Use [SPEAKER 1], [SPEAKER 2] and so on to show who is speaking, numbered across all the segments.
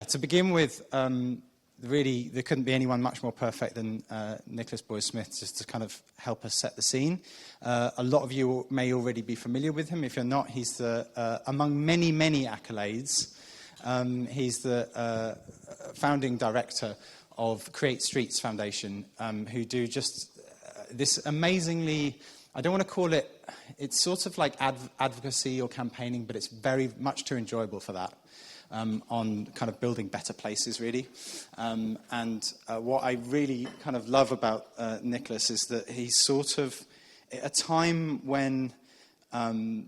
[SPEAKER 1] to begin with, really, there couldn't be anyone much more perfect than Nicholas Boyer-Smith just to kind of help us set the scene. A lot of you may already be familiar with him. If you're not, he's among many, many accolades, he's the founding director of Create Streets Foundation, who do just this amazingly, I don't want to call it, it's sort of like advocacy or campaigning, but it's very much too enjoyable for that. On kind of building better places, really. And what I really kind of love about Nicholas is that he's sort of, at a time when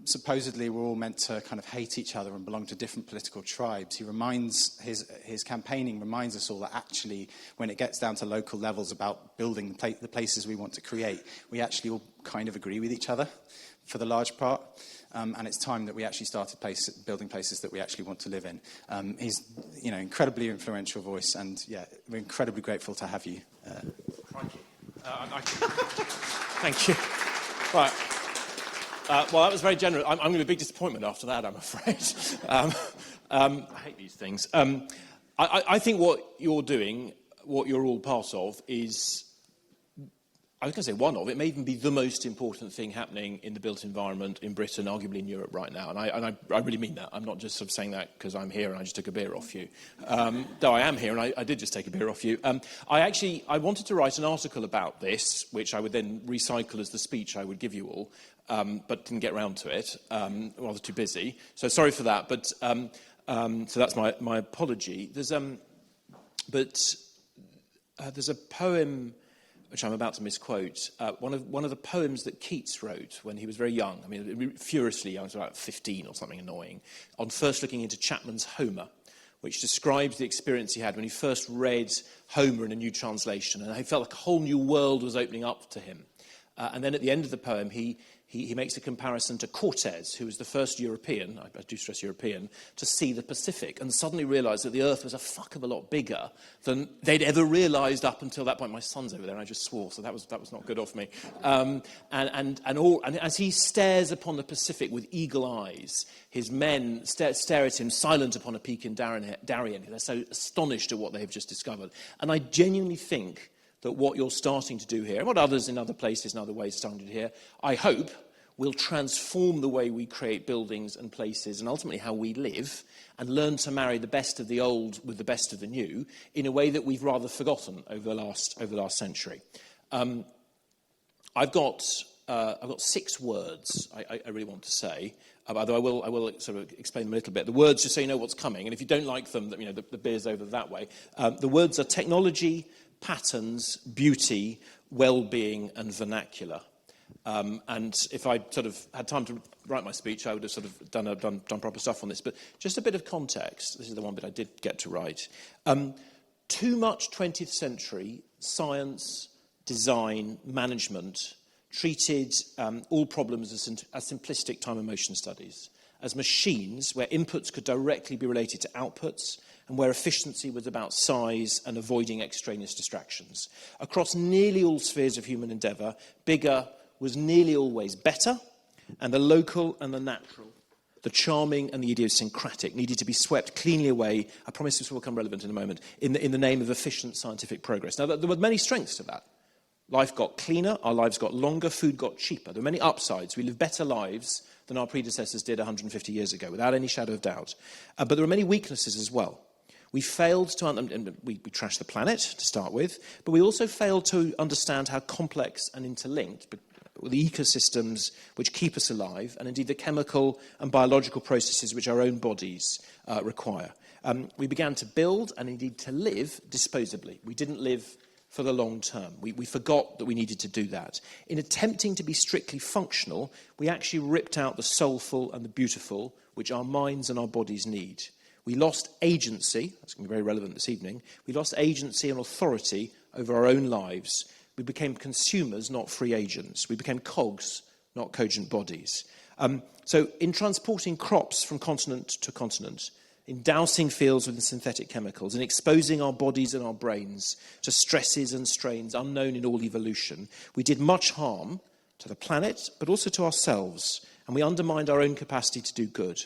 [SPEAKER 1] supposedly we're all meant to kind of hate each other and belong to different political tribes, he reminds, his campaigning reminds us all that actually, when it gets down to local levels about building the places we want to create, we actually all kind of agree with each other for the large part. And it's time that we actually started building places that we actually want to live in. He's, incredibly influential voice, and we're incredibly grateful to have you.
[SPEAKER 2] Thank you. Thank you. Right. Well, that was very generous. I'm going to be a big disappointment after that, I'm afraid. I hate these things. I think what you're doing, what you're all part of, is, I was going to say one of, it may even be the most important thing happening in the built environment in Britain, arguably in Europe right now. And I really mean that. I'm not just sort of saying that because I'm here and I just took a beer off you. Though I am here and I did just take a beer off you. I wanted to write an article about this, which I would then recycle as the speech I would give you all, but didn't get round to it. Rather too busy. So sorry for that. But so that's my apology. There's a poem which I'm about to misquote, one of the poems that Keats wrote when he was very young, I mean, furiously young, he was about 15 or something annoying, on first looking into Chapman's Homer, which describes the experience he had when he first read Homer in a new translation, and he felt like a whole new world was opening up to him. And then at the end of the poem, he makes a comparison to Cortes, who was the first European, I do stress European, to see the Pacific, and suddenly realised that the Earth was a fuck of a lot bigger than they'd ever realised up until that point. My son's over there, and I just swore, so that was not good of me. And as he stares upon the Pacific with eagle eyes, his men stare at him, silent upon a peak in Darien. They're so astonished at what they have just discovered. And I genuinely think that what you're starting to do here, and what others in other places and other ways are starting to do here, I hope will transform the way we create buildings and places and ultimately how we live, and learn to marry the best of the old with the best of the new in a way that we've rather forgotten over the last century. I've got 6 words I really want to say, although I will sort of explain them a little bit. The words, just so you know what's coming, and if you don't like them, the beer's over that way. The words are technology, patterns, beauty, well-being, and vernacular. And if I sort of had time to write my speech, I would have sort of done proper stuff on this. But just a bit of context. This is the one bit I did get to write. Too much 20th century science, design, management treated all problems as simplistic time and motion studies, as machines where inputs could directly be related to outputs, and where efficiency was about size and avoiding extraneous distractions. Across nearly all spheres of human endeavour, bigger was nearly always better, and the local and the natural, the charming and the idiosyncratic needed to be swept cleanly away. I promise this will become relevant in a moment, in the name of efficient scientific progress. Now, there were many strengths to that. Life got cleaner, our lives got longer, food got cheaper. There were many upsides. We live better lives than our predecessors did 150 years ago, without any shadow of doubt. But there were many weaknesses as well. We failed to, and we trashed the planet to start with, but we also failed to understand how complex and interlinked the ecosystems which keep us alive, and indeed the chemical and biological processes which our own bodies require. We began to build and indeed to live disposably. We didn't live for the long term. We forgot that we needed to do that. In attempting to be strictly functional, we actually ripped out the soulful and the beautiful which our minds and our bodies need. We lost agency, that's going to be very relevant this evening, we lost agency and authority over our own lives. We became consumers, not free agents. We became cogs, not cogent bodies. So in transporting crops from continent to continent, in dousing fields with synthetic chemicals, in exposing our bodies and our brains to stresses and strains unknown in all evolution, we did much harm to the planet, but also to ourselves, and we undermined our own capacity to do good.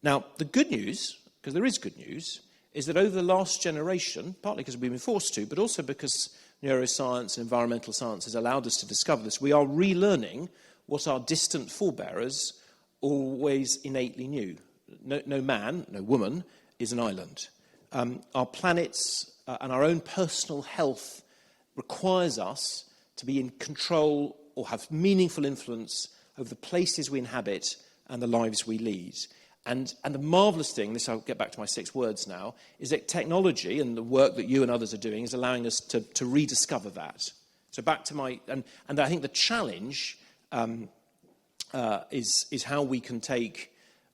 [SPEAKER 2] Now, the good news, because there is good news, is that over the last generation, partly because we've been forced to, but also because neuroscience and environmental science has allowed us to discover this, we are relearning what our distant forebearers always innately knew. No man, no woman is an island. Our planets and our own personal health requires us to be in control or have meaningful influence over the places we inhabit and the lives we lead. And the marvellous thing, this I'll get back to my 6 words now, is that technology and the work that you and others are doing is allowing us to rediscover that. So back to my... And I think the challenge is how we can take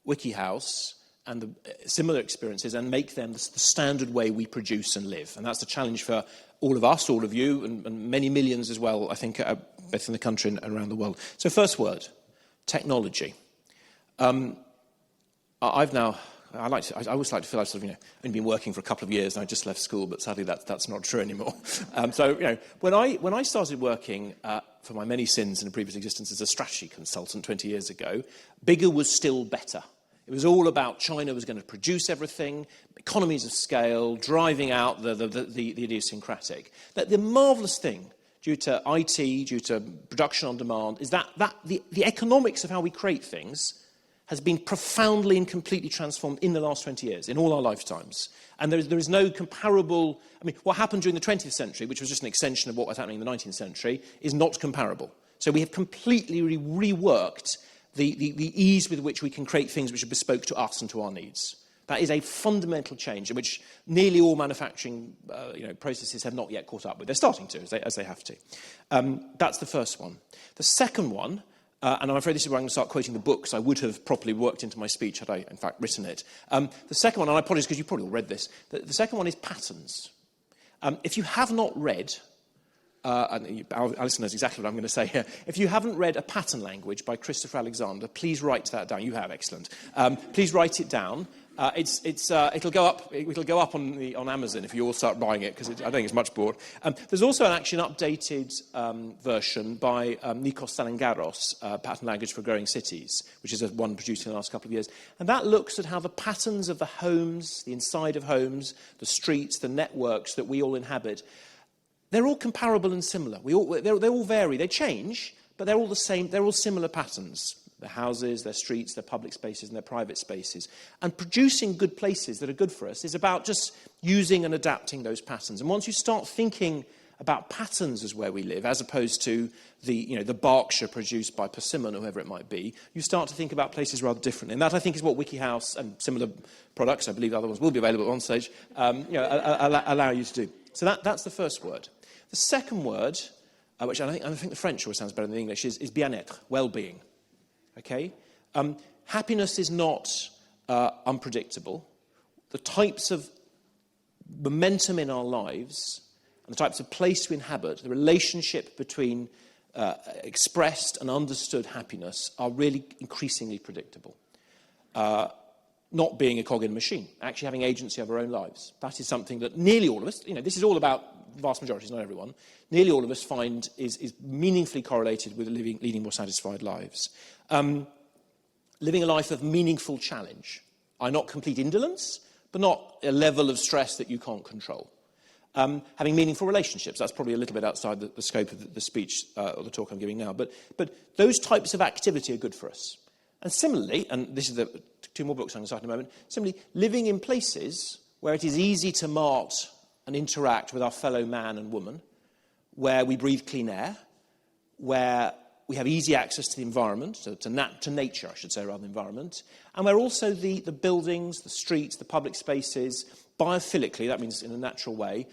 [SPEAKER 2] WikiHouse and the similar experiences and make them the standard way we produce and live. And that's the challenge for all of us, all of you, and many millions as well, I think, both in the country and around the world. So first word, technology. I always like to feel I've sort of, only been working for a couple of years and I just left school, but sadly that's not true anymore. When I started working for my many sins in a previous existence as a strategy consultant 20 years ago, bigger was still better. It was all about China was going to produce everything, economies of scale, driving out the idiosyncratic. The marvellous thing, due to IT, due to production on demand, is that the economics of how we create things has been profoundly and completely transformed in the last 20 years, in all our lifetimes. And there is no comparable... I mean, what happened during the 20th century, which was just an extension of what was happening in the 19th century, is not comparable. So we have completely reworked the ease with which we can create things which are bespoke to us and to our needs. That is a fundamental change in which nearly all manufacturing processes have not yet caught up with. They're starting to, as they have to. That's the first one. The second one... and I'm afraid this is where I'm going to start quoting the books I would have properly worked into my speech had I, in fact, written it. The second one, and I apologise because you probably all read this, the second one is patterns. If you have not read, Alison knows exactly what I'm going to say here, if you haven't read A Pattern Language by Christopher Alexander, please write that down. You have, excellent. Please write it down. It'll go up on Amazon if you all start buying it, because I don't think it's much bought. There's also an updated version by Nikos Salangaros, Pattern Language for Growing Cities, which is one produced in the last couple of years. And that looks at how the patterns of the homes, the inside of homes, the streets, the networks that we all inhabit, they're all comparable and similar. They all vary. They change, but they're all the same. They're all similar patterns. Their houses, their streets, their public spaces and their private spaces. And producing good places that are good for us is about just using and adapting those patterns. And once you start thinking about patterns as where we live, as opposed to the Berkshire produced by Persimmon or whoever it might be, you start to think about places rather differently. And that, I think, is what WikiHouse and similar products, I believe other ones will be available at one stage, allow you to do. So that's the first word. The second word, which I think the French always sounds better than the English, is bien-être, well-being. Okay? Happiness is not unpredictable. The types of momentum in our lives and the types of place we inhabit, the relationship between expressed and understood happiness are really increasingly predictable. Not being a cog in a machine, actually having agency of our own lives. That is something that nearly all of us, this is all about vast majorities, not everyone, nearly all of us find is meaningfully correlated with leading more satisfied lives. Living a life of meaningful challenge. Not complete indolence, but not a level of stress that you can't control. Having meaningful relationships. That's probably a little bit outside the scope of the speech or the talk I'm giving now. But those types of activity are good for us. And similarly, and this is the 2 more books I'm going to start in a moment, similarly, living in places where it is easy to mart and interact with our fellow man and woman, where we breathe clean air, where we have easy access to the environment, to nature, I should say, rather than environment, and where also the buildings, the streets, the public spaces, biophilically, that means in a natural way,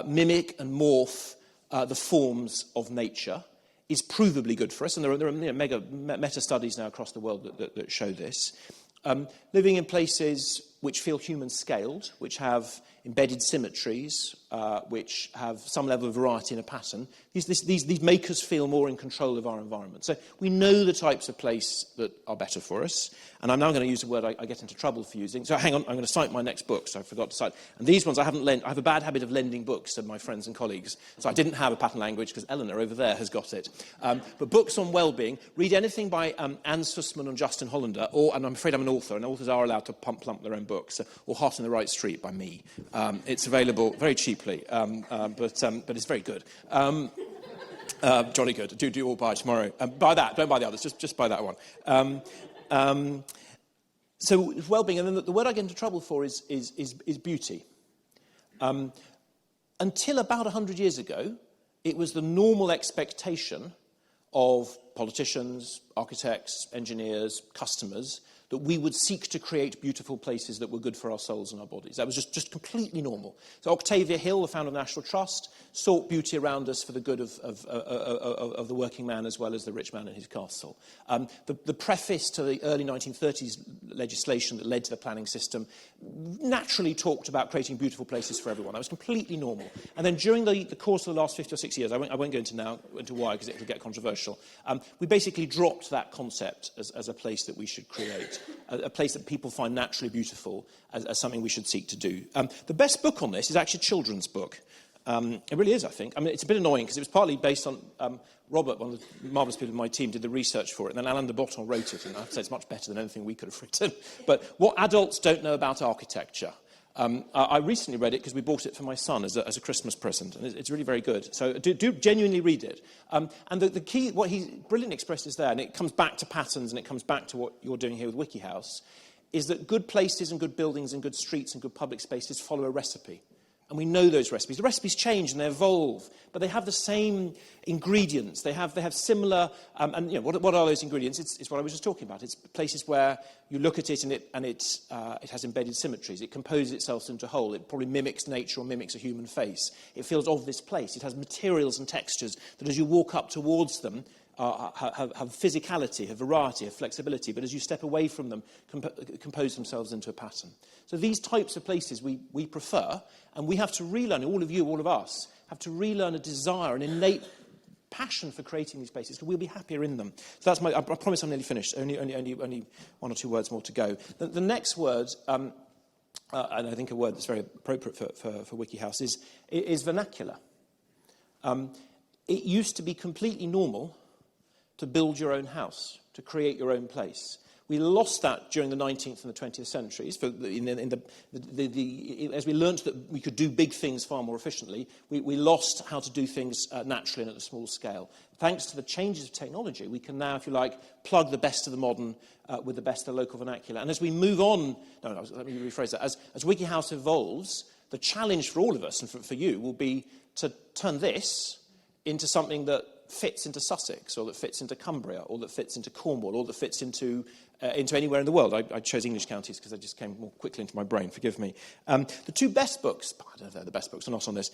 [SPEAKER 2] mimic and morph the forms of nature, is provably good for us. And there are meta studies now across the world that show this. Living in places which feel human-scaled, which have embedded symmetries, which have some level of variety in a pattern, these make us feel more in control of our environment. So we know the types of place that are better for us. And I'm now going to use a word I get into trouble for using. So hang on, I'm going to cite my next book, so I forgot to cite. And these ones I haven't lent. I have a bad habit of lending books to my friends and colleagues. So I didn't have a pattern language because Eleanor over there has got it. But books on well-being, read anything by Anne Sussman and Justin Hollander, and I'm afraid I'm an author, and authors are allowed to plump their own books, or Hot in the Right Street by me. It's available very cheaply, but it's very good. Jolly good. Do all buy tomorrow. Buy that. Don't buy the others. Just buy that one. So well-being, and then the word I get into trouble for is beauty. Until about 100 years ago, it was the normal expectation of politicians, architects, engineers, customers, that we would seek to create beautiful places that were good for our souls and our bodies. That was just completely normal. So Octavia Hill, the founder of the National Trust, sought beauty around us for the good of the working man as well as the rich man in his castle. The preface to the early 1930s legislation that led to the planning system naturally talked about creating beautiful places for everyone. That was completely normal. And then during the course of the last 50 or 60 years, I won't go into why because it will get controversial, we basically dropped that concept as a place that we should create. A place that people find naturally beautiful as something we should seek to do. The best book on this is actually a children's book. It really is, I think. I mean, it's a bit annoying because it was partly based on Robert, one of the marvellous people in my team, did the research for it, and then Alain de Botton wrote it, and I have to say it's much better than anything we could have written. But what adults don't know about architecture. I recently read it because we bought it for my son as a Christmas present, and it's really very good. So do genuinely read it. And the key, what he brilliantly expresses there, and it comes back to patterns and it comes back to what you're doing here with WikiHouse, is that good places and good buildings and good streets and good public spaces follow a recipe. And we know those recipes. The recipes change and they evolve, but they have the same ingredients. They have similar, and you know, what are those ingredients? It's what I was just talking about. It's places where you look at it and it has embedded symmetries. It composes itself into a whole. It probably mimics nature or mimics a human face. It feels of this place. It has materials and textures that as you walk up towards them, have physicality, have variety, have flexibility, but as you step away from them, compose themselves into a pattern. So these types of places we prefer, and we have to relearn, all of you, all of us, have to relearn a desire, an innate passion for creating these places, because we'll be happier in them. So that's I promise I'm nearly finished, only one or two words more to go. The next word, and I think a word that's very appropriate for WikiHouse, is vernacular. It used to be completely normal to build your own house, to create your own place. We lost that during the 19th and the 20th centuries. As we learnt that we could do big things far more efficiently, we lost how to do things naturally and at a small scale. Thanks to the changes of technology, we can now, if you like, plug the best of the modern with the best of the local vernacular. And as we move on, let me rephrase that. As WikiHouse evolves, the challenge for all of us and for you will be to turn this into something that fits into Sussex, or that fits into Cumbria, or that fits into Cornwall, or that fits into anywhere in the world. I chose English counties because they just came more quickly into my brain, forgive me. The two best books, I don't know if they're the best books or not on this,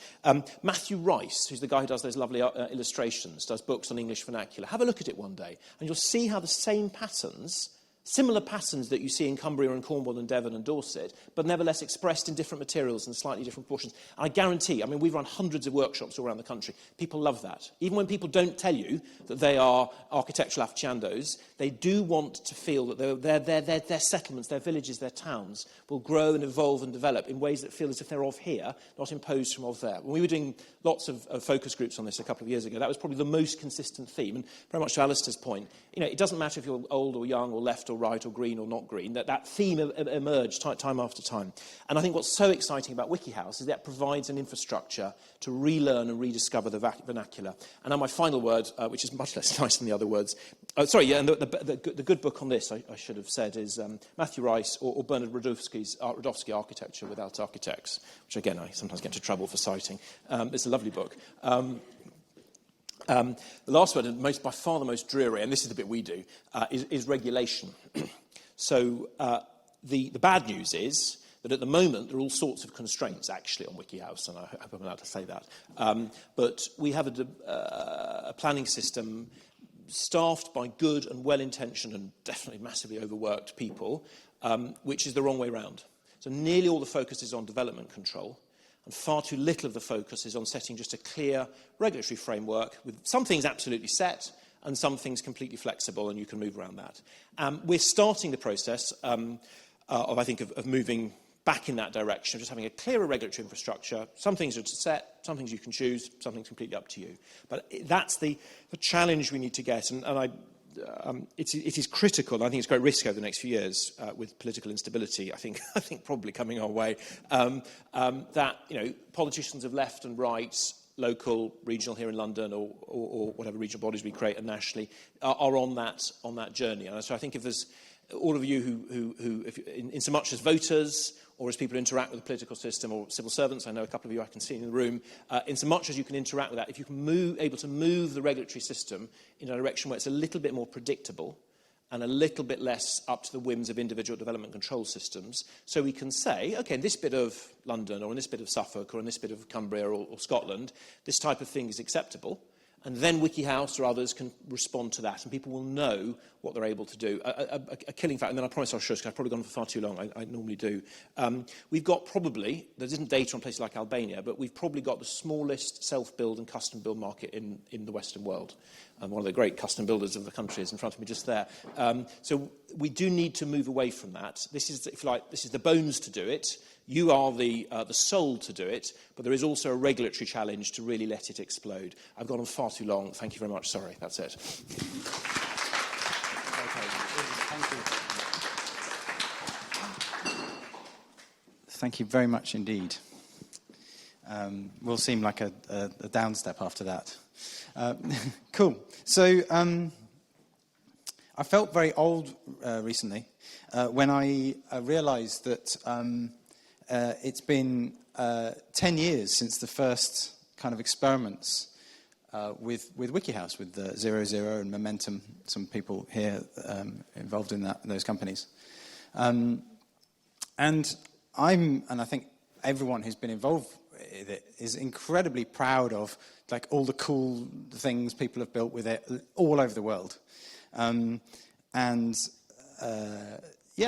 [SPEAKER 2] Matthew Rice, who's the guy who does those lovely illustrations, does books on English vernacular. Have a look at it one day, and you'll see how the same patterns, similar patterns that you see in Cumbria and Cornwall and Devon and Dorset, but nevertheless expressed in different materials and slightly different proportions. And I guarantee, we've run hundreds of workshops all around the country. People love that. Even when people don't tell you that they are architectural aficionados, they do want to feel that their settlements, their villages, their towns will grow and evolve and develop in ways that feel as if they're of here, not imposed from of there. When we were doing lots of focus groups on this a couple of years ago, that was probably the most consistent theme. And very much to Alistair's point, it doesn't matter if you're old or young or left or right or green or not green, that theme emerged time after time. And I think what's so exciting about WikiHouse is that it provides an infrastructure to relearn and rediscover the vernacular. And now my final word, which is much less nice than the other words, and the good book on this, I should have said, is Matthew Rice or Bernard Radowski's Radowski Architecture Without Architects, which again I sometimes get into trouble for citing. It's a lovely book. The last word, and by far the most dreary, and this is the bit we do, is regulation. So the bad news is that at the moment there are all sorts of constraints actually on WikiHouse, and I hope I'm allowed to say that. But we have a planning system staffed by good and well-intentioned and definitely massively overworked people, which is the wrong way round. So nearly all the focus is on development control. And far too little of the focus is on setting just a clear regulatory framework with some things absolutely set and some things completely flexible, and you can move around that. We're starting the process of moving back in that direction, of just having a clearer regulatory infrastructure. Some things are set, some things you can choose, some things completely up to you. But that's the challenge we need to get, it is critical, and I think it's great risk over the next few years with political instability, I think probably coming our way, that politicians of left and right, local, regional here in London, or whatever regional bodies we create and nationally, are on that journey. And so I think if there's all of you who in so much as voters or as people who interact with the political system or civil servants, I know a couple of you I can see in the room, in so much as you can interact with that, if you can able to move the regulatory system in a direction where it's a little bit more predictable and a little bit less up to the whims of individual development control systems, so we can say, OK, in this bit of London or in this bit of Suffolk or in this bit of Cumbria or Scotland, this type of thing is acceptable. And then WikiHouse or others can respond to that, and people will know what they're able to do. A killing fact, and then I promise I'll show you, because I've probably gone for far too long, I normally do. We've got probably, there isn't data on places like Albania, but we've probably got the smallest self-build and custom-build market in the Western world. One of the great custom builders of the country is in front of me just there. So we do need to move away from that. This is, if you like, this is the bones to do it. You are the soul to do it, but there is also a regulatory challenge to really let it explode. I've gone on far too long. Thank you very much. Sorry, that's it.
[SPEAKER 1] Thank you very much indeed. Will seem like a down step after that. Cool. So I felt very old recently when I realised that it's been 10 years since the first kind of experiments with WikiHouse, with 00 and Momentum, some people here involved in those companies. And I think everyone who's been involved with it is incredibly proud of like all the cool things people have built with it all over the world.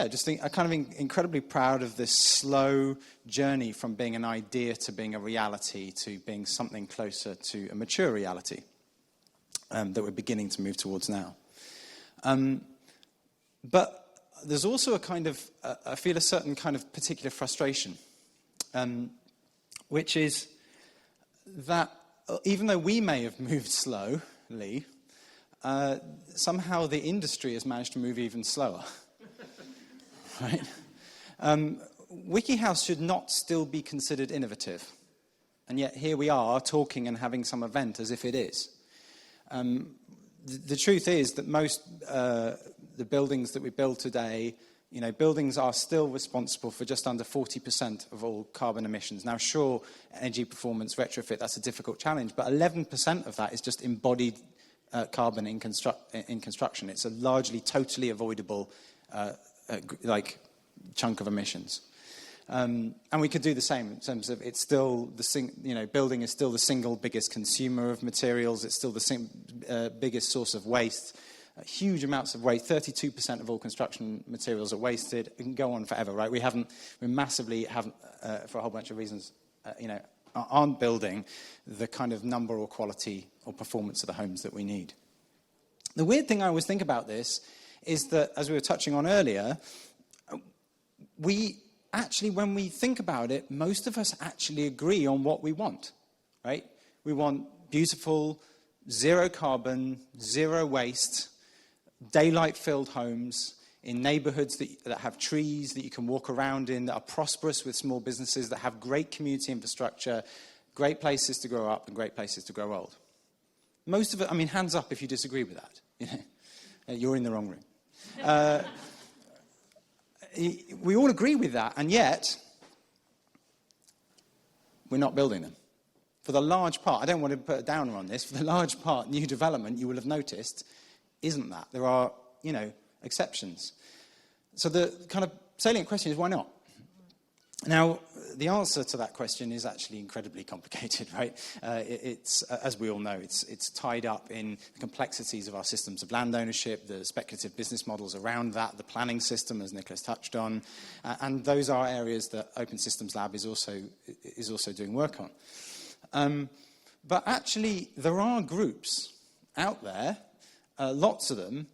[SPEAKER 1] Just think I'm kind of incredibly proud of this slow journey from being an idea to being a reality to being something closer to a mature reality that we're beginning to move towards now. But there's also a kind of, I feel a certain kind of particular frustration, which is that even though we may have moved slowly, somehow the industry has managed to move even slower. Right? WikiHouse should not still be considered innovative. And yet here we are talking and having some event as if it is. The truth is that most the buildings that we build today, buildings are still responsible for just under 40% of all carbon emissions. Now, sure, energy performance, retrofit, that's a difficult challenge, but 11% of that is just embodied carbon in construction. It's a largely totally avoidable chunk of emissions. And we could do the same in terms of it's still building is still the single biggest consumer of materials. It's still the biggest source of waste. Huge amounts of waste. 32% of all construction materials are wasted. It can go on forever, right? We massively haven't, for a whole bunch of reasons, aren't building the kind of number or quality or performance of the homes that we need. The weird thing I always think about this is that, as we were touching on earlier, we actually, when we think about it, most of us actually agree on what we want, right? We want beautiful, zero carbon, zero waste, daylight-filled homes in neighbourhoods that have trees that you can walk around in, that are prosperous with small businesses, that have great community infrastructure, great places to grow up and great places to grow old. Most of it, hands up if you disagree with that. You're in the wrong room. We all agree with that, and yet we're not building them. For the large part, I don't want to put a downer on this, for the large part, new development, you will have noticed, isn't that. There are, exceptions. So the kind of salient question is, why not? Now, the answer to that question is actually incredibly complicated, right? It's, as we all know, it's tied up in the complexities of our systems of land ownership, the speculative business models around that, the planning system, as Nicholas touched on, and those are areas that Open Systems Lab is also doing work on. But actually, there are groups out there, lots of them,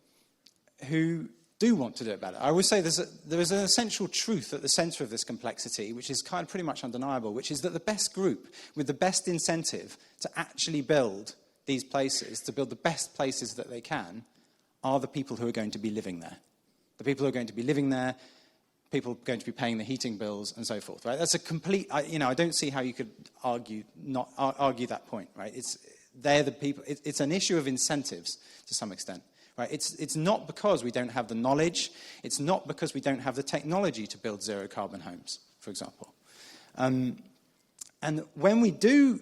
[SPEAKER 1] who do want to do it better. I always say there is an essential truth at the centre of this complexity, which is kind of pretty much undeniable, which is that the best group with the best incentive to actually build these places, to build the best places that they can, are the people who are going to be living there. The people who are going to be living there, people going to be paying the heating bills, and so forth. Right? That's a complete. I don't see how you could argue that point. Right? They're the people. It's an issue of incentives to some extent. Right? It's not because we don't have the knowledge. It's not because we don't have the technology to build zero-carbon homes, for example. And when we do,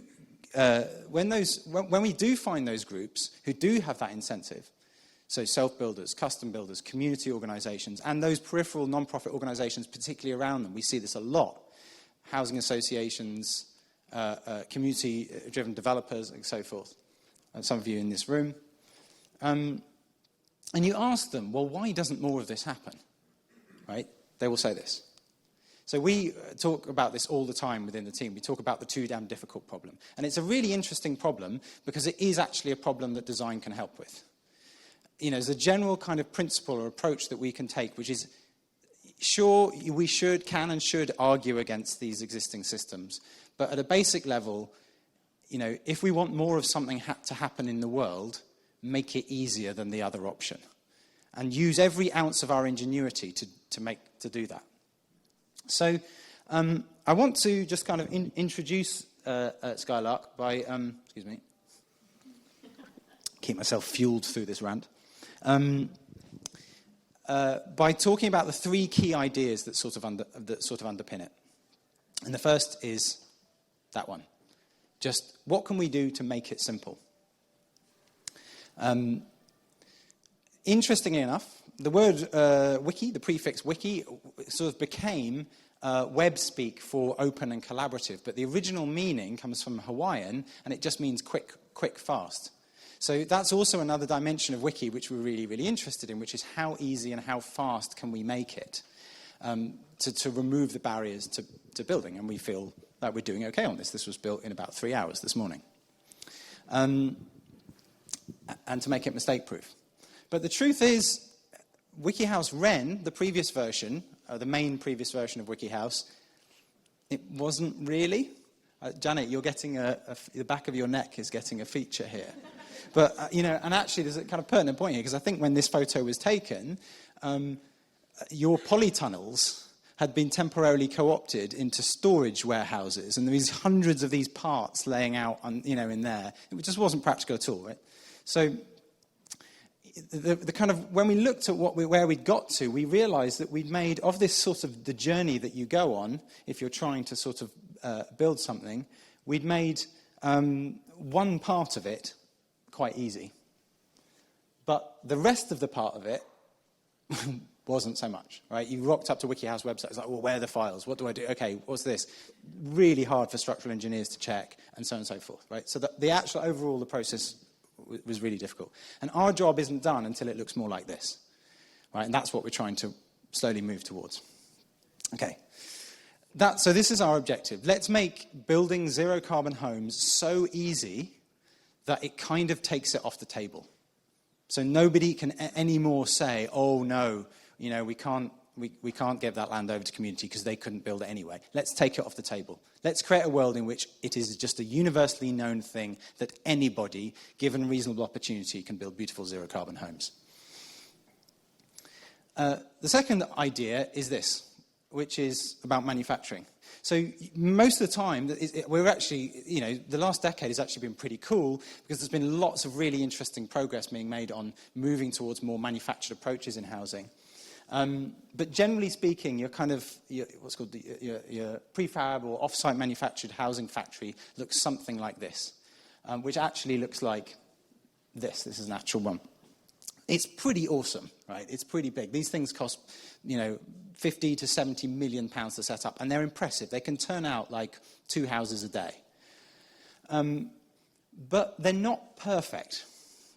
[SPEAKER 1] when we do find those groups who do have that incentive, so self-builders, custom builders, community organisations, and those peripheral non-profit organisations, particularly around them, we see this a lot. Housing associations, community-driven developers, and so forth. Some of you in this room. And you ask them, well, why doesn't more of this happen? Right? They will say this. So we talk about this all the time within the team. We talk about the too damn difficult problem. And it's a really interesting problem because it is actually a problem that design can help with. There's a general kind of principle or approach that we can take, which is, sure, we can and should argue against these existing systems. But at a basic level, if we want more of something to happen in the world, make it easier than the other option, and use every ounce of our ingenuity to do that. So I want to just kind of introduce Skylark by, keep myself fueled through this rant, by talking about the three key ideas that sort of underpin it. And the first is that one. Just what can we do to make it simple? Interestingly enough, the word wiki, the prefix wiki, sort of became web speak for open and collaborative, but the original meaning comes from Hawaiian, and it just means quick, fast. So that's also another dimension of wiki which we're really, really interested in, which is how easy and how fast can we make it to remove the barriers to building, and we feel that we're doing okay on this. This was built in about 3 hours this morning. And to make it mistake-proof. But the truth is, WikiHouse Ren, the previous version, the main previous version of WikiHouse, it wasn't really. Janet, you're getting the back of your neck is getting a feature here. But, and actually there's a kind of pertinent point here, because I think when this photo was taken, your polytunnels had been temporarily co-opted into storage warehouses, and there was hundreds of these parts laying out, in there. It just wasn't practical at all, right? So, the kind of when we looked at where we'd got to, we realised that we'd made of this sort of the journey that you go on if you're trying to sort of build something. We'd made one part of it quite easy, but the rest of the part of it wasn't so much, right? You rocked up to WikiHouse website, it's like, well, where are the files? What do I do? Okay, what's this? Really hard for structural engineers to check, and so on and so forth, right? So the actual overall, the process was really difficult. And our job isn't done until it looks more like this, right? And that's what we're trying to slowly move towards. Okay. So this is our objective. Let's make building zero-carbon homes so easy that it kind of takes it off the table. So nobody can anymore say, oh, no, we can't give that land over to community because they couldn't build it anyway. Let's take it off the table. Let's create a world in which it is just a universally known thing that anybody, given reasonable opportunity, can build beautiful zero-carbon homes. The second idea is this, which is about manufacturing. So most of the time, we're actually, the last decade has actually been pretty cool because there's been lots of really interesting progress being made on moving towards more manufactured approaches in housing. But generally speaking, your what's called your prefab or off-site manufactured housing factory looks something like this, which actually looks like this. This is an actual one. It's pretty awesome, right? It's pretty big. These things cost, 50 to 70 million pounds to set up, and they're impressive. They can turn out like 2 houses a day. But they're not perfect,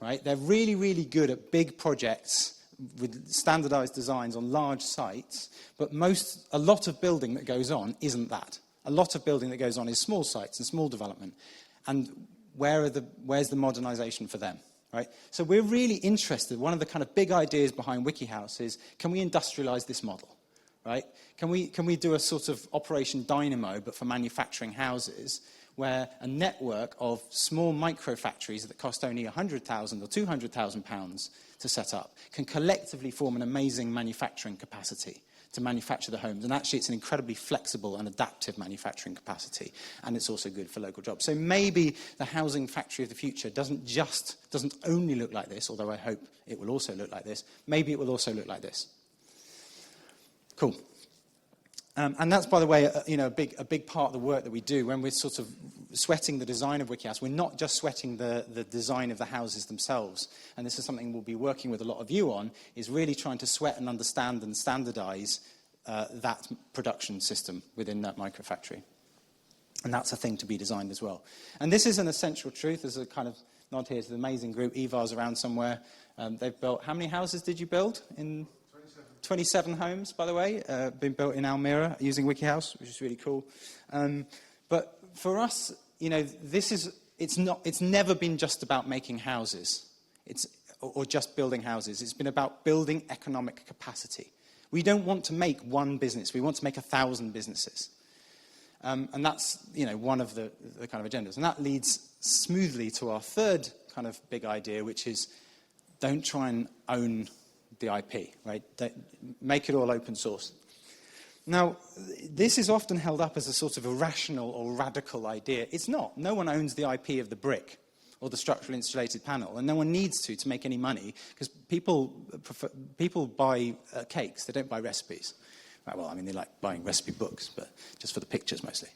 [SPEAKER 1] right? They're really, really good at big projects with standardized designs on large sites, but a lot of building that goes on isn't that. A lot of building that goes on is small sites and small development. And where's the modernization for them? Right? So we're really interested. One of the kind of big ideas behind WikiHouse is, can we industrialize this model? Right? Can we do a sort of Operation Dynamo, but for manufacturing houses, where a network of small micro factories that cost only £100,000 or £200,000 to set up can collectively form an amazing manufacturing capacity to manufacture the homes. And actually, it's an incredibly flexible and adaptive manufacturing capacity. And it's also good for local jobs. So maybe the housing factory of the future doesn't only look like this, although I hope it will also look like this. Maybe it will also look like this. Cool. And that's, by the way, a big part of the work that we do when we're sort of sweating the design of WikiHouse. We're not just sweating the design of the houses themselves. And this is something we'll be working with a lot of you on, is really trying to sweat and understand and standardize that production system within that microfactory. And that's a thing to be designed as well. And this is an essential truth. There's a kind of nod here to the amazing group. Evar's around somewhere. They've built, how many houses did you build in? 27 homes, by the way, been built in Almere using WikiHouse, which is really cool. But for us, it's never been just about making houses, or just building houses. It's been about building economic capacity. We don't want to make one business. We want to make 1,000 businesses. And that's, one of the kind of agendas. And that leads smoothly to our third kind of big idea, which is don't try and own the IP, right? Make it all open source. Now, this is often held up as a sort of irrational or radical idea. It's not. No one owns the IP of the brick or the structural insulated panel, and no one needs to make any money, because people buy cakes. They don't buy recipes. Right, well, I mean, they like buying recipe books, but just for the pictures mostly.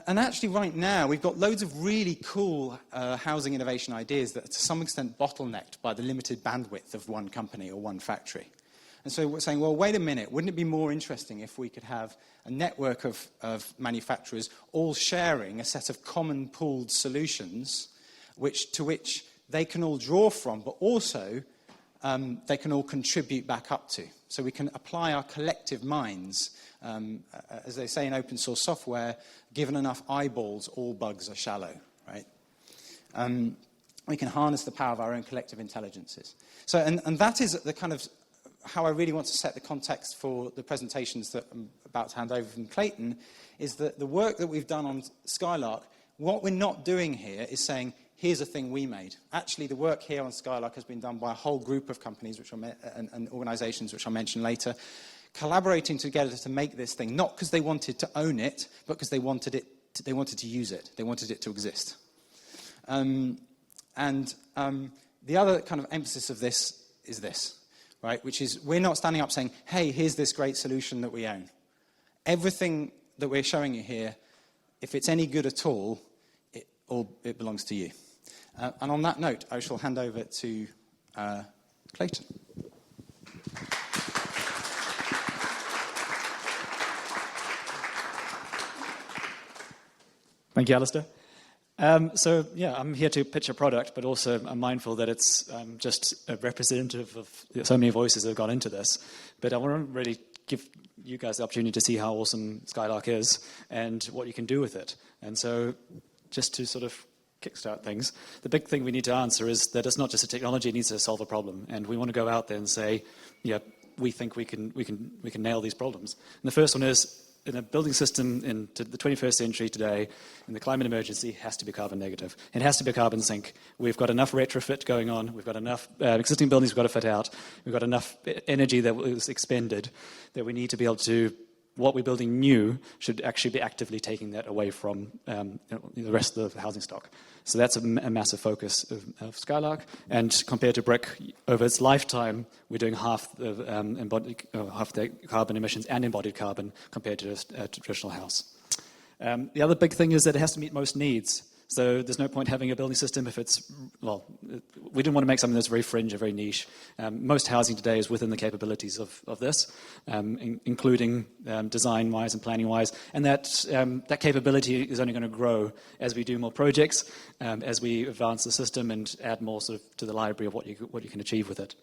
[SPEAKER 1] And actually, right now, we've got loads of really cool housing innovation ideas that are to some extent bottlenecked by the limited bandwidth of one company or one factory. And so we're saying, well, wait a minute, wouldn't it be more interesting if we could have a network of manufacturers all sharing a set of common pooled solutions to which they can all draw from, but also they can all contribute back up to. So we can apply our collective minds. As they say in open source software, given enough eyeballs, all bugs are shallow, right? We can harness the power of our own collective intelligences. So, and that is the kind of how I really want to set the context for the presentations that I'm about to hand over from Clayton, is that the work that we've done on Skylark, what we're not doing here is saying, here's a thing we made. Actually, the work here on Skylark has been done by a whole group of companies and organizations, which I'll mention later, collaborating together to make this thing, not because they wanted to own it, but because they wanted to use it. They wanted it to exist. The other kind of emphasis of this is this, right? Which is, we're not standing up saying, hey, here's this great solution that we own. Everything that we're showing you here, if it's any good at all, it belongs to you. And on that note, I shall hand over to Clayton.
[SPEAKER 3] Thank you, Alistair. I'm here to pitch a product, but also I'm mindful that it's just a representative of so many voices that have gone into this. But I want to really give you guys the opportunity to see how awesome Skylark is and what you can do with it. And so just to sort of kickstart things, the big thing we need to answer is that it's not just a technology, it needs to solve a problem. And we want to go out there and say, yeah, we think we can nail these problems. And the first one is, in a building system in the 21st century today, in the climate emergency, has to be carbon negative. It has to be a carbon sink. We've got enough retrofit going on. We've got enough existing buildings we've got to fit out. We've got enough energy that was expended that we need to be able to, what we're building new should actually be actively taking that away from the rest of the housing stock. So that's a massive focus of Skylark. And compared to brick, over its lifetime, we're doing half the carbon emissions and embodied carbon compared to a traditional house. The other big thing is that it has to meet most needs. So there's no point having a building system if it's, well, we didn't want to make something that's very fringe and very niche. Most housing today is within the capabilities of this, including design-wise and planning-wise. And that capability is only going to grow as we do more projects, as we advance the system and add more sort of to the library of what you can achieve with it.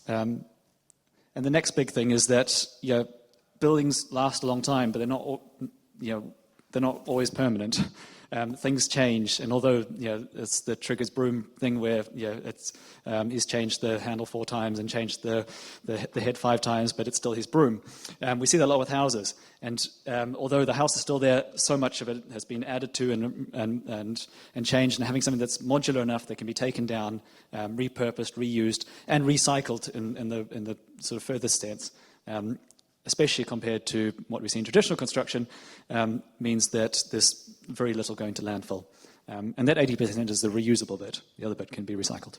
[SPEAKER 3] And the next big thing is that buildings last a long time, but they're not always permanent. Things change, and although it's the triggers broom thing where he's changed the handle 4 times and changed the head 5 times, but it's still his broom. We see that a lot with houses, and although the house is still there, so much of it has been added to and changed, and having something that's modular enough that can be taken down, repurposed, reused, and recycled in the sort of furthest sense. Especially compared to what we see in traditional construction, means that there's very little going to landfill. And that 80% is the reusable bit. The other bit can be recycled.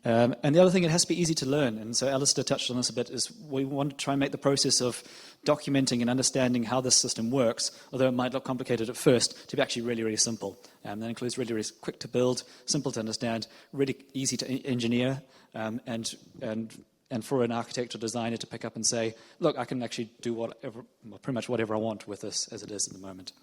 [SPEAKER 3] And the other thing, it has to be easy to learn. And so Alistair touched on this a bit, is we want to try and make the process of documenting and understanding how this system works, although it might look complicated at first, to be actually really, really simple. That includes really, really quick to build, simple to understand, really easy to engineer, and for an architect or designer to pick up and say, look, I can actually do pretty much whatever I want with this as it is at the moment.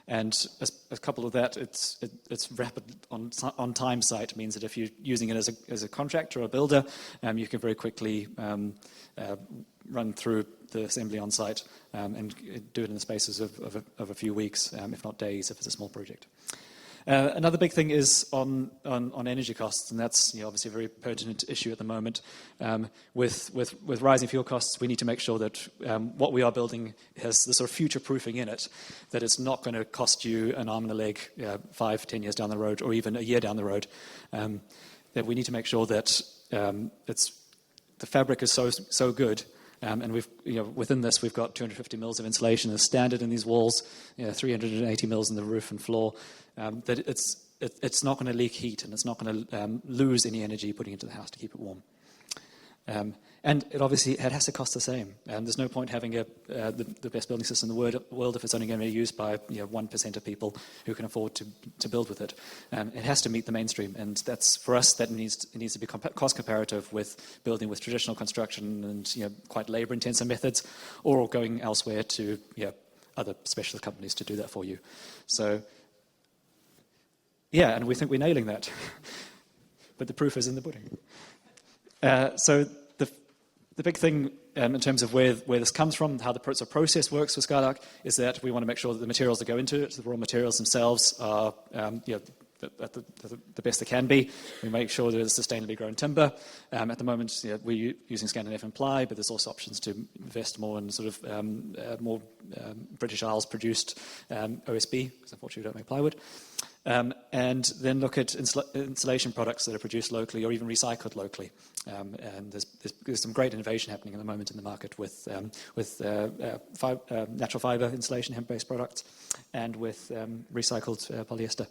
[SPEAKER 3] And as a couple of that, it's rapid on time site, means that if you're using it as a contractor or a builder, you can very quickly run through the assembly on site and do it in the spaces of a few weeks, if not days, if it's a small project. Another big thing is on energy costs, and that's obviously a very pertinent issue at the moment. With rising fuel costs, we need to make sure that what we are building has the sort of future proofing in it, that it's not going to cost you an arm and a leg 5-10 years down the road, or even a year down the road. That we need to make sure that the fabric is so good. And within this, we've got 250 mils of insulation as standard in these walls, 380 mils in the roof and floor. That it's not going to leak heat, and it's not going to lose any energy putting it into the house to keep it warm. And it has to cost the same. There's no point having the best building system in the world if it's only going to be used by 1% of people who can afford to build with it. It has to meet the mainstream, and that's, for us, it needs to be cost comparative with building with traditional construction and quite labour-intensive methods, or going elsewhere to other specialist companies to do that for you. So and we think we're nailing that, but the proof is in the pudding. So the big thing in terms of where this comes from, how the process works with Skylark, is that we want to make sure that the materials that go into it, the raw materials themselves, are the best they can be. We make sure that it's sustainably grown timber. At the moment, we're using Scandinavian ply, but there's also options to invest more in sort of more British Isles produced OSB, because unfortunately we don't make plywood. And then look at insulation products that are produced locally or even recycled locally. And there's some great innovation happening at the moment in the market with natural fiber insulation, hemp-based products, and with recycled polyester.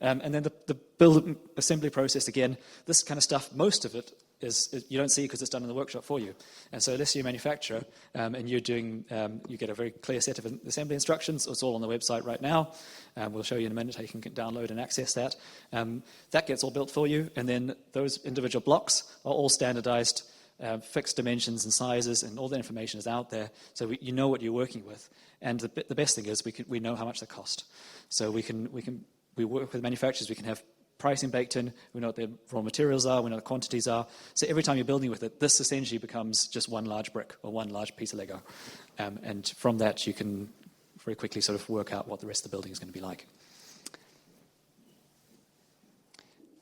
[SPEAKER 3] And then the build assembly process, again, this kind of stuff, most of it is you don't see because it's done in the workshop for you. And so unless you're a manufacturer and you're doing, you get a very clear set of assembly instructions. It's all on the website right now. We'll show you in a minute how you can download and access that. That gets all built for you, and then those individual blocks are all standardized, fixed dimensions and sizes, and all the information is out there, so you know what you're working with. And the best thing is we know how much they cost. So we work with manufacturers, we can have pricing baked in, we know what their raw materials are, we know what the quantities are. So every time you're building with it, this essentially becomes just one large brick or one large piece of Lego. And from that, you can very quickly sort of work out what the rest of the building is going to be like.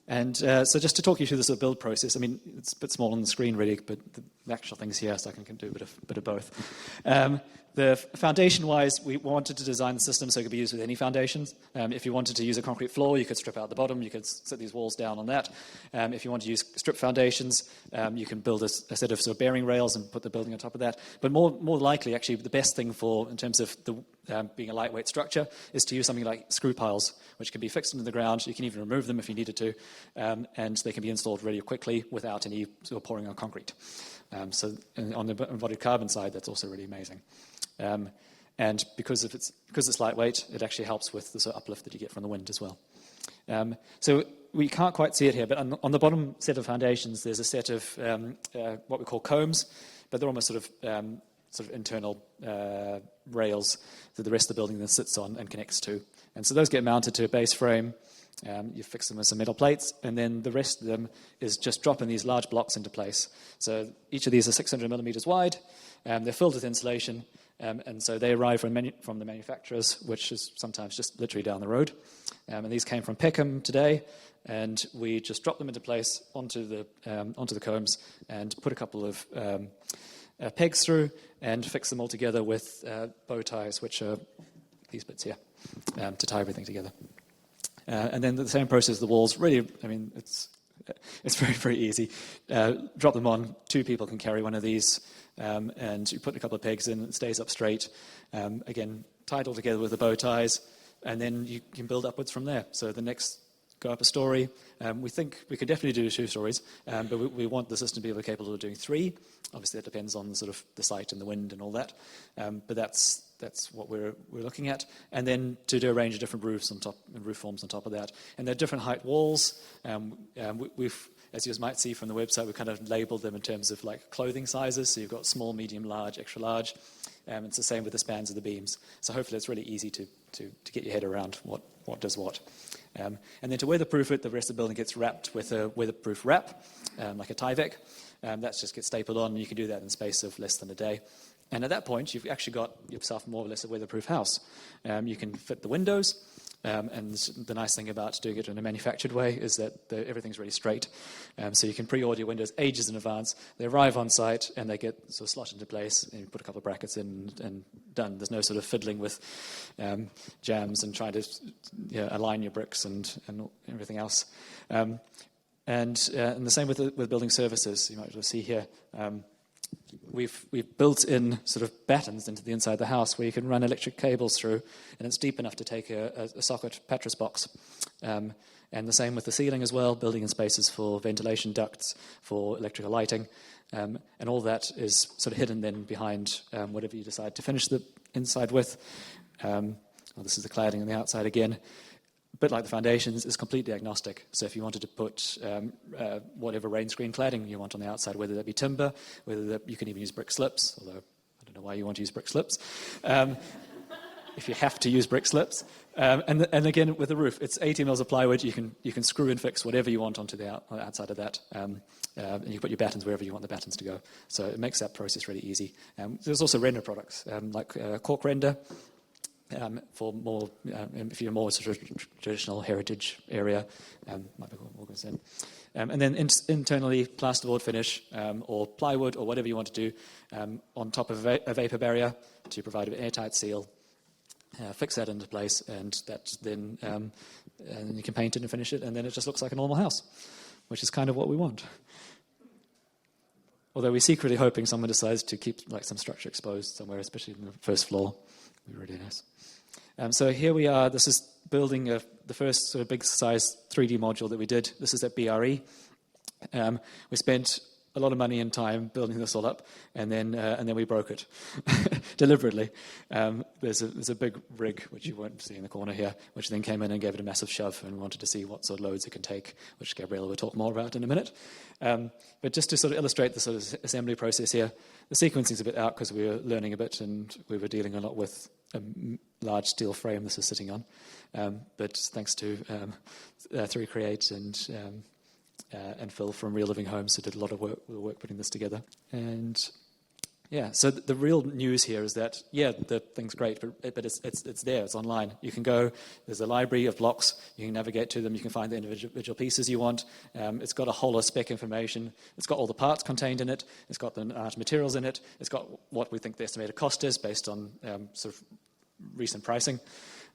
[SPEAKER 3] And so just to talk you through this build process, I mean, it's a bit small on the screen really, but the actual thing's here, so I can do a bit of both. The foundation-wise, we wanted to design the system so it could be used with any foundations. If you wanted to use a concrete floor, you could strip out the bottom, you could set these walls down on that. If you want to use strip foundations, you can build a set of sort of bearing rails and put the building on top of that. But more likely, actually, the best thing in terms of being a lightweight structure is to use something like screw piles, which can be fixed into the ground. You can even remove them if you needed to, and they can be installed really quickly without any sort of pouring on concrete. So on the embodied carbon side, that's also really amazing. And because it's lightweight, it actually helps with the sort of uplift that you get from the wind as well. So we can't quite see it here, but on the bottom set of foundations, there's a set of what we call combs, but they're almost sort of internal rails that the rest of the building then sits on and connects to. And so those get mounted to a base frame. You fix them with some metal plates, and then the rest of them is just dropping these large blocks into place. So each of these are 600 millimeters wide. They're filled with insulation, and so they arrive from the manufacturers, which is sometimes just literally down the road. And these came from Peckham today, and we just drop them into place onto the combs and put a couple of pegs through and fix them all together with bow ties, which are these bits here, to tie everything together. And then the same process, the walls, really, I mean, it's very, very easy. Drop them on, 2 people can carry one of these, and you put a couple of pegs in, it stays up straight. Again, tied all together with the bow ties, and then you can build upwards from there. So the next, go up a story. We think we could definitely do 2 stories, but we want the system to be capable of doing 3. Obviously, that depends on sort of the site and the wind and all that, but that's what we're looking at. And then to do a range of different roofs on top, and roof forms on top of that. And they're different height walls. We've, as you might see from the website, we've kind of labeled them in terms of like clothing sizes. So you've got small, medium, large, extra large. It's the same with the spans of the beams. So hopefully it's really easy to get your head around what does what. And then to weatherproof it, the rest of the building gets wrapped with a weatherproof wrap, like a Tyvek. That just gets stapled on, and you can do that in the space of less than a day. And at that point, you've actually got yourself more or less a weatherproof house. You can fit the windows, and the nice thing about doing it in a manufactured way is that everything's really straight. So you can pre-order your windows ages in advance. They arrive on site, and they get sort of slotted into place, and you put a couple of brackets in and done. There's no sort of fiddling with jams and trying to align your bricks and everything else. And the same with building services. You might see here. We've built in sort of battens into the inside of the house where you can run electric cables through, and it's deep enough to take a socket Patras box. And the same with the ceiling as well, building in spaces for ventilation ducts, for electrical lighting. And all that is sort of hidden then behind whatever you decide to finish the inside with. This is the cladding on the outside again. A bit like the foundations, is completely agnostic. So if you wanted to put whatever rain screen cladding you want on the outside, whether that be timber, you can even use brick slips, although I don't know why you want to use brick slips. If you have to use brick slips. And again, with the roof, it's 80 mils of plywood. You can screw and fix whatever you want onto the outside of that. And you put your battens wherever you want the battens to go. So it makes that process really easy. There's also render products, like cork render. For more, if you're more sort of traditional heritage area, might be more concerned. And then internally, plasterboard finish or plywood or whatever you want to do on top of a vapor barrier to provide an airtight seal. Fix that into place, and that then and you can paint it and finish it, and then it just looks like a normal house, which is kind of what we want. Although we're secretly hoping someone decides to keep like some structure exposed somewhere, especially in the first floor. Would be really nice. So here we are. This is building the first sort of big size 3D module that we did. This is at BRE. We spent a lot of money and time building this all up, and then we broke it deliberately. There's a big rig, which you won't see in the corner here, which then came in and gave it a massive shove and wanted to see what sort of loads it can take, which Gabriella will talk more about in a minute. But just to sort of illustrate the sort of assembly process here, the sequencing is a bit out because we were learning a bit and we were dealing a lot with a large steel frame this is sitting on. But thanks to 3Create and Phil from Real Living Homes, who did a lot of work putting this together. And so the real news here is that, the thing's great, but it's there, it's online. You can go, there's a library of blocks, you can navigate to them, you can find the individual pieces you want. It's got a whole lot of spec information. It's got all the parts contained in it. It's got the materials in it. It's got what we think the estimated cost is based on sort of recent pricing.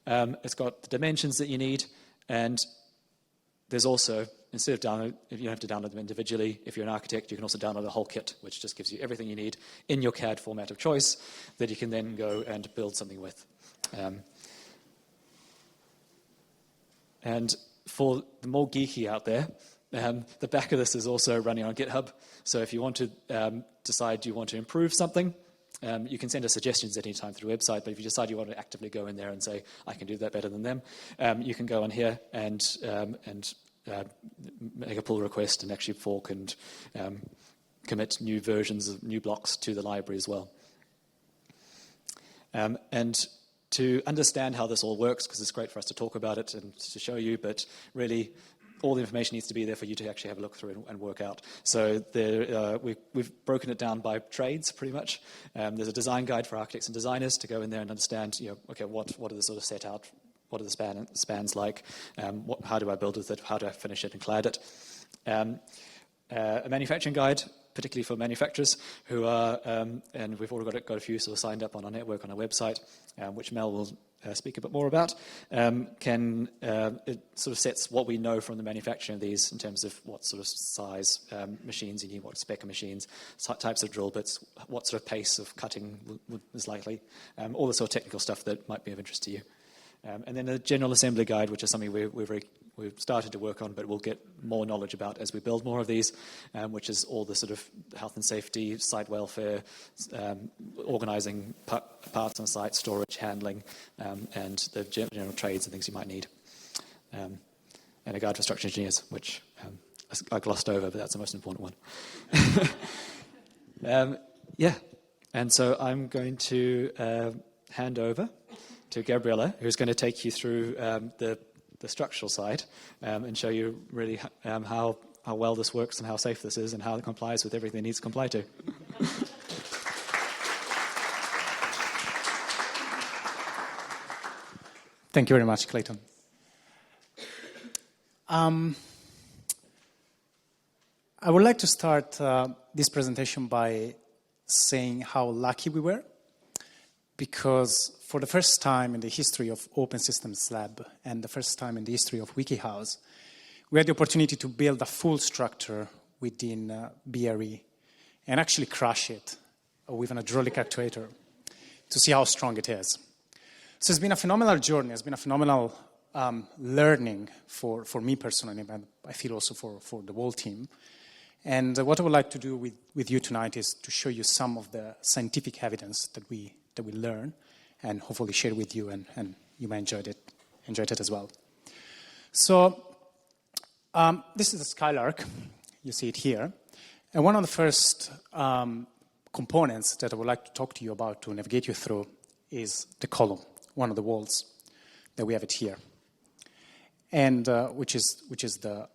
[SPEAKER 3] It's got the dimensions that you need, and there's also, instead of download, if you don't have to download them individually, if you're an architect, you can also download the whole kit, which just gives you everything you need in your CAD format of choice that you can then go and build something with. And for the more geeky out there, the back of this is also running on GitHub. So if you want to decide you want to improve something, You can send us suggestions at any time through the website, but if you decide you want to actively go in there and say, I can do that better than them, you can go on here and make a pull request and actually fork and commit new versions of new blocks to the library as well. And to understand how this all works, because it's great for us to talk about it and to show you, but really all the information needs to be there for you to actually have a look through and work out. So there, we've broken it down by trades, pretty much. There's a design guide for architects and designers to go in there and understand, okay, what are the sort of set out, what are the spans like, how do I build with it, how do I finish it and clad it. A manufacturing guide, particularly for manufacturers who are, and we've already got a few sort of signed up on our network on our website, which Mel will speak a bit more about, it sort of sets what we know from the manufacturing of these in terms of what sort of size machines you need, what spec of machines, types of drill bits, what sort of pace of cutting is likely, all the sort of technical stuff that might be of interest to you. And then a general assembly guide, which is something we've started to work on, but we'll get more knowledge about as we build more of these, which is all the sort of health and safety, site welfare, organising parts on site, storage, handling, and the general trades and things you might need. And a guide for structural engineers, which I glossed over, but that's the most important one. Yeah, and so I'm going to hand over to Gabriella, who's going to take you through the structural side and show you really how well this works and how safe this is and how it complies with everything it needs to comply to.
[SPEAKER 4] Thank you very much, Clayton. I would like to start this presentation by saying how lucky we were, because for the first time in the history of Open Systems Lab and the first time in the history of WikiHouse, we had the opportunity to build a full structure within BRE and actually crash it with an hydraulic actuator to see how strong it is. So it's been a phenomenal journey. It's been a phenomenal learning for me personally, and I feel also for the whole team. And what I would like to do with you tonight is to show you some of the scientific evidence that we learn and hopefully share with you, and you may enjoy it as well. So this is the Skylark. You see it here. And one of the first components that I would like to talk to you about to navigate you through is the column, one of the walls that we have it here, and which is the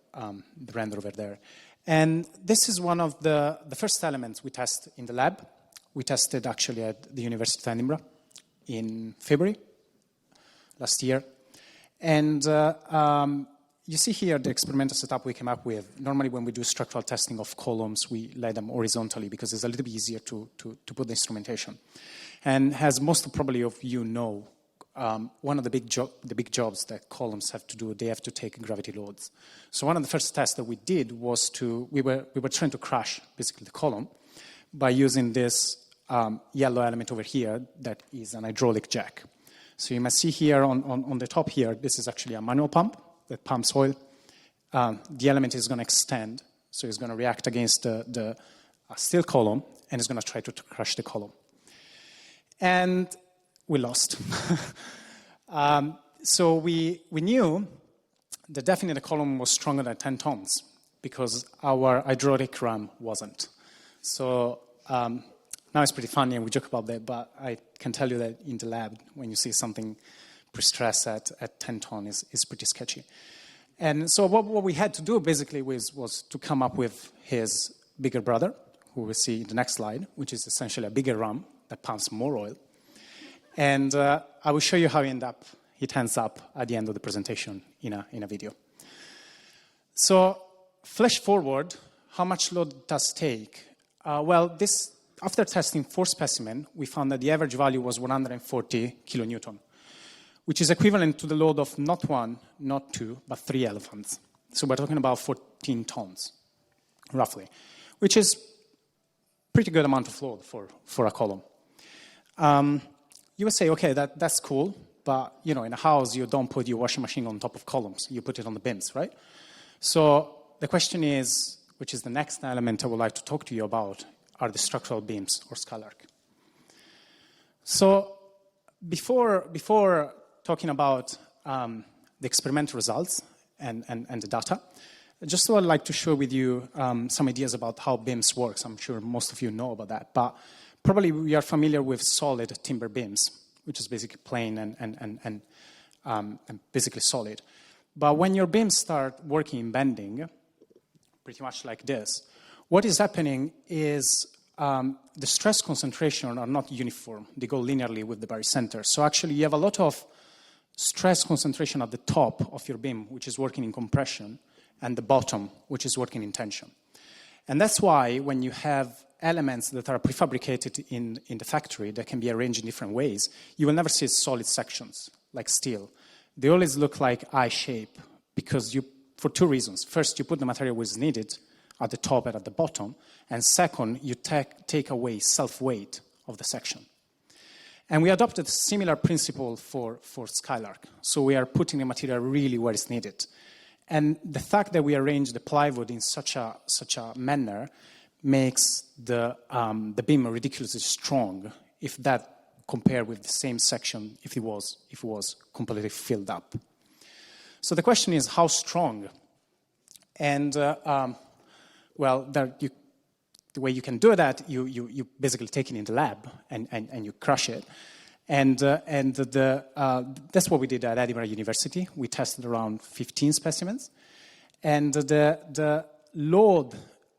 [SPEAKER 4] render over there. And this is one of the first elements we test in the lab. We tested actually at the University of Edinburgh in February last year. And you see here the experimental setup we came up with. Normally when we do structural testing of columns, we lay them horizontally because it's a little bit easier to put the instrumentation. And as most probably of you know, one of the big jobs that columns have to do, they have to take gravity loads. So one of the first tests that we did was we were trying to crash basically the column by using this yellow element over here that is an hydraulic jack. So you must see here on the top here, this is actually a manual pump that pumps oil. The element is going to extend, so it's going to react against the steel column, and it's going to try to crush the column. And we lost. So we knew that definitely the column was stronger than 10 tons because our hydraulic ram wasn't. So now it's pretty funny and we joke about that, but I can tell you that in the lab, when you see something pre-stressed at 10 tons, is pretty sketchy. And so what we had to do basically was to come up with his bigger brother, who we'll see in the next slide, which is essentially a bigger ram that pumps more oil. And I will show you how it ends up at the end of the presentation in a video. So flash forward, how much load does it take? After testing 4 specimens, we found that the average value was 140 kilonewton, which is equivalent to the load of not 1, not 2, but 3 elephants. So we're talking about 14 tons, roughly, which is pretty good amount of load for a column. You would say, okay, that's cool, but in a house you don't put your washing machine on top of columns. You put it on the bins, right? So the question is, which is the next element I would like to talk to you about, are the structural beams or Skylark. So before talking about the experimental results and the data, just would like to share with you some ideas about how BIMs works. I'm sure most of you know about that, but probably we are familiar with solid timber beams, which is basically plain and basically solid. But when your beams start working in bending, pretty much like this, what is happening is the stress concentration are not uniform. They go linearly with the barycenter. So actually you have a lot of stress concentration at the top of your beam, which is working in compression, and the bottom, which is working in tension. And that's why when you have elements that are prefabricated in the factory that can be arranged in different ways, you will never see solid sections like steel. They always look like I shape because for two reasons. First, you put the material where it's needed at the top and at the bottom. And second, you take away self-weight of the section. And we adopted a similar principle for Skylark. So we are putting the material really where it's needed. And the fact that we arrange the plywood in such a manner makes the beam ridiculously strong if that compared with the same section if it was completely filled up. So the question is how strong? And well, the way you can do that, you basically take it in the lab and you crush it. And that's what we did at Edinburgh University. We tested around 15 specimens. And the load,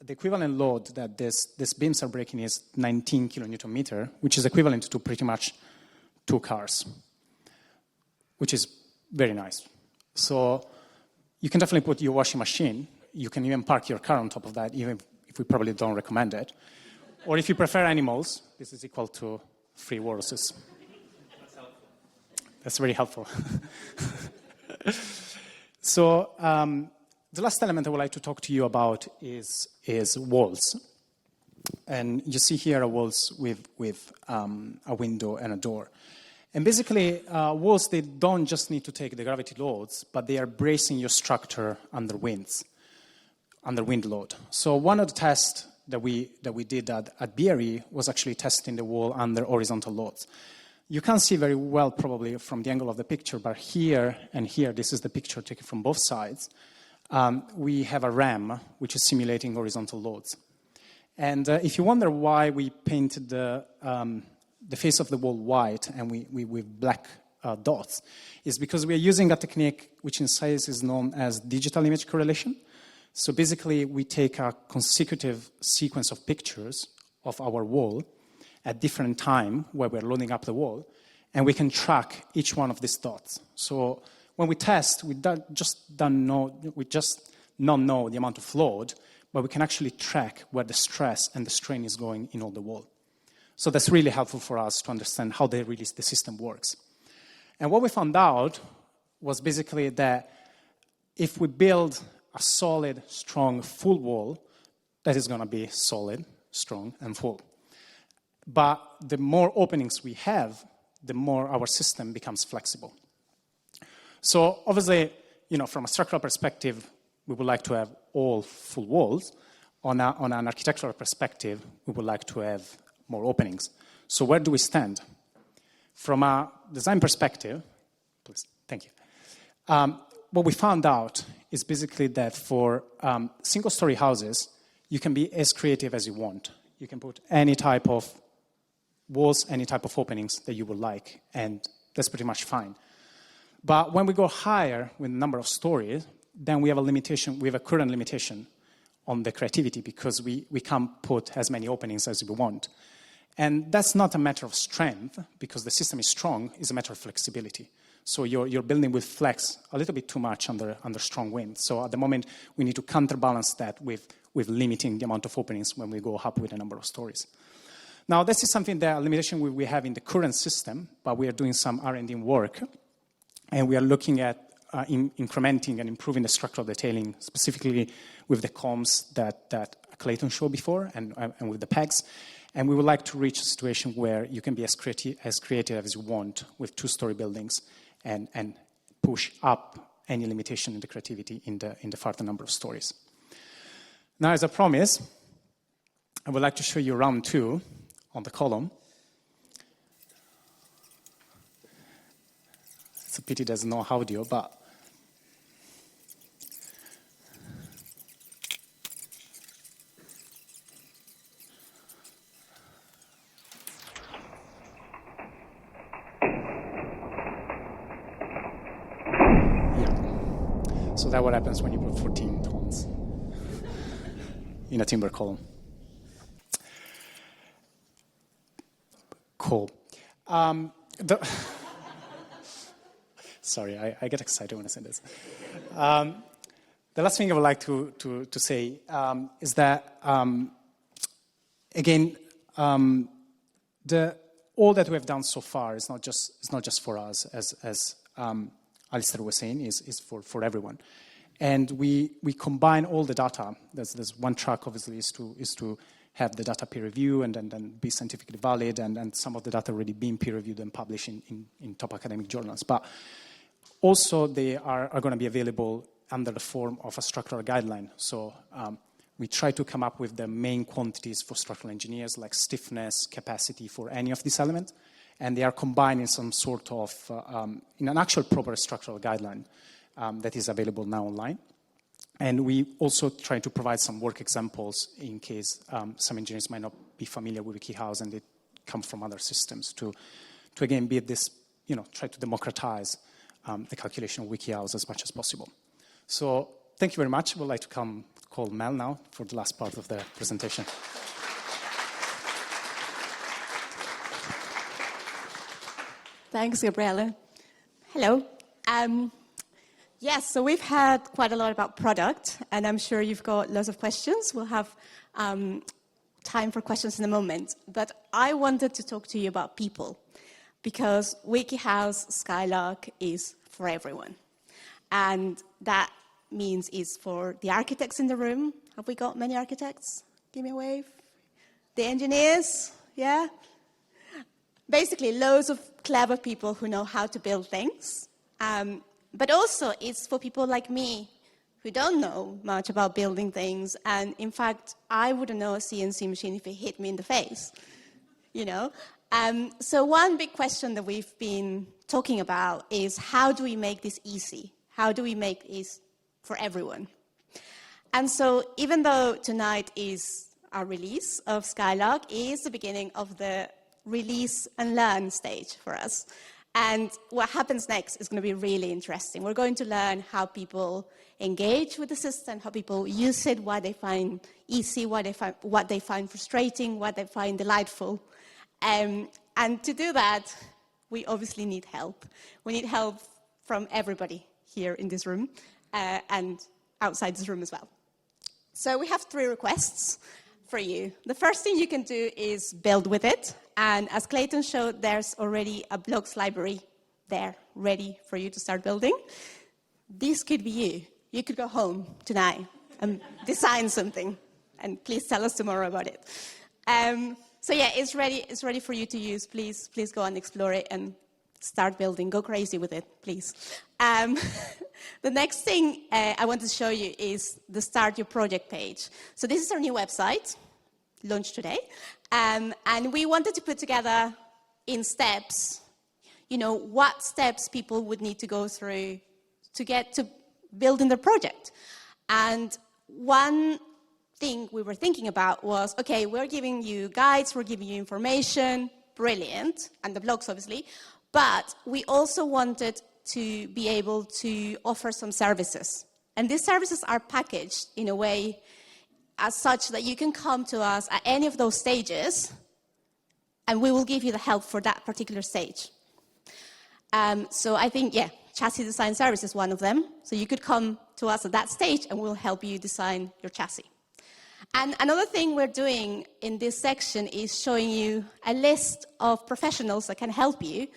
[SPEAKER 4] the equivalent load that these beams are breaking is 19 kilonewton meter, which is equivalent to pretty much 2 cars, which is very nice. So you can definitely put your washing machine. You can even park your car on top of that, even if we probably don't recommend it. Or if you prefer animals, this is equal to 3 walruses. That's helpful. That's very helpful. So the last element I would like to talk to you about is walls. And you see here are walls with a window and a door. And basically, walls, they don't just need to take the gravity loads, but they are bracing your structure under wind load. So one of the tests that we did at BRE was actually testing the wall under horizontal loads. You can't see very well probably from the angle of the picture, but here and here, this is the picture taken from both sides. We have a ram which is simulating horizontal loads. And if you wonder why we painted the face of the wall white and we with black dots, is because we are using a technique which in science is known as digital image correlation. So basically, we take a consecutive sequence of pictures of our wall at different time where we're loading up the wall, and we can track each one of these dots. So when we test, we just not know the amount of load, but we can actually track where the stress and the strain is going in all the wall. So that's really helpful for us to understand how the system works. And what we found out was basically that if we build a solid, strong, full wall, that is going to be solid, strong, and full. But the more openings we have, the more our system becomes flexible. So obviously, from a structural perspective, we would like to have all full walls. On an architectural perspective, we would like to have more openings. So where do we stand? From a design perspective, please, thank you. What we found out is basically that for single-story houses, you can be as creative as you want. You can put any type of walls, any type of openings that you would like, and that's pretty much fine. But when we go higher with the number of stories, then we have a limitation. We have a current limitation on the creativity because we can't put as many openings as we want. And that's not a matter of strength because the system is strong. It's a matter of flexibility. So your building will flex a little bit too much under strong wind. So at the moment, we need to counterbalance that with limiting the amount of openings when we go up with a number of stories. Now, this is something that a limitation we have in the current system, but we are doing some R&D work, and we are looking at incrementing and improving the structural detailing, specifically with the combs that Clayton showed before and with the pegs. And we would like to reach a situation where you can be as creative as you want with two-story buildings and push up any limitation in the creativity in the further number of stories. Now, as I promised, I would like to show you round 2 on the column. It's a pity there's no audio, but yeah. So that's what happens when you put 14 tones in a timber column. Cool. Sorry, I get excited when I say this. The last thing I would like to say is that, again, all that we have done so far is not just for us, as Alistair was saying, is for everyone. And we combine all the data. There's one track, obviously, is to have the data peer review and then be scientifically valid, and some of the data already being peer reviewed and published in top academic journals. But also they are going to be available under the form of a structural guideline. So we try to come up with the main quantities for structural engineers, like stiffness, capacity for any of these elements, and they are combined in some sort of, in an actual proper structural guideline that is available now online. And we also try to provide some work examples in case some engineers might not be familiar with WikiHouse and they come from other systems to again be this, try to democratize the calculation of WikiHouse as much as possible. So thank you very much. I would like to call Mel now for the last part of the presentation.
[SPEAKER 5] Thanks, Gabriele. Hello. Yes, so we've had quite a lot about product, and I'm sure you've got lots of questions. We'll have time for questions in a moment. But I wanted to talk to you about people, because WikiHouse Skylark is for everyone. And that means it's for the architects in the room. Have we got many architects? Give me a wave. The engineers, yeah? Basically, loads of clever people who know how to build things. But also, it's for people like me who don't know much about building things. And in fact, I wouldn't know a CNC machine if it hit me in the face, So one big question that we've been talking about is, how do we make this easy? How do we make this for everyone? And so even though tonight is our release of Skylark, it is the beginning of the release and learn stage for us. And what happens next is going to be really interesting. We're going to learn how people engage with the system, how people use it, what they find easy, what they find frustrating, what they find delightful. And to do that, we obviously need help. We need help from everybody here in this room and outside this room as well. So we have 3 requests for you. The first thing you can do is build with it. And as Clayton showed, there's already a blocks library there ready for you to start building. This could be you. You could go home tonight and design something. And please tell us tomorrow about it. So yeah, it's ready for you to use. Please go and explore it and start building. Go crazy with it, please. The next thing I want to show you is the Start Your Project page. So this is our new website, launched today. And we wanted to put together in steps, what steps people would need to go through to get to building their project. And one thing we were thinking about was, okay, we're giving you guides, we're giving you information, brilliant, and the blogs, obviously, but we also wanted to be able to offer some services. And these services are packaged in a way as such that you can come to us at any of those stages, and we will give you the help for that particular stage. So I think, chassis design service is one of them. So you could come to us at that stage, and we'll help you design your chassis. And another thing we're doing in this section is showing you a list of professionals that can help you,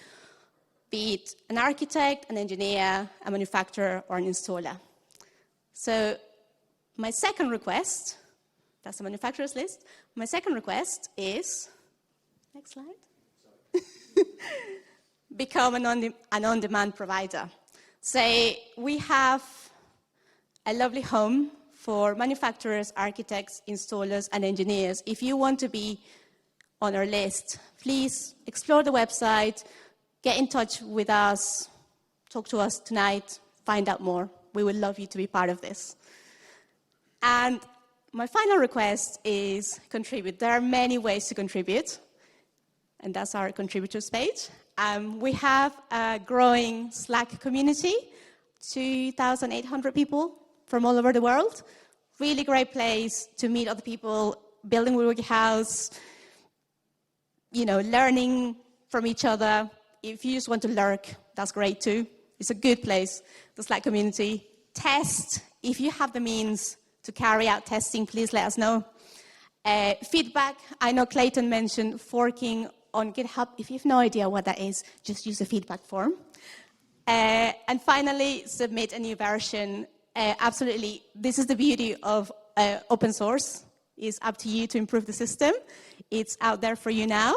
[SPEAKER 5] be it an architect, an engineer, a manufacturer, or an installer. So my second request, that's the manufacturer's list. My second request is, next slide, become an on-demand provider. Say we have a lovely home for manufacturers, architects, installers, and engineers. If you want to be on our list, please explore the website, get in touch with us, talk to us tonight, find out more. We would love you to be part of this. And my final request is contribute. There are many ways to contribute, and that's our contributors page. We have a growing Slack community, 2,800 people from all over the world. Really great place to meet other people, building with WikiHouse, learning from each other. If you just want to lurk, that's great too. It's a good place, the Slack community. Test. If you have the means to carry out testing, please let us know. Feedback. I know Clayton mentioned forking on GitHub. If you have no idea what that is, just use the feedback form. And finally, submit a new version. Absolutely, this is the beauty of open source. It's up to you to improve the system. It's out there for you now.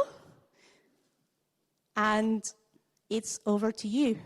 [SPEAKER 5] And it's over to you.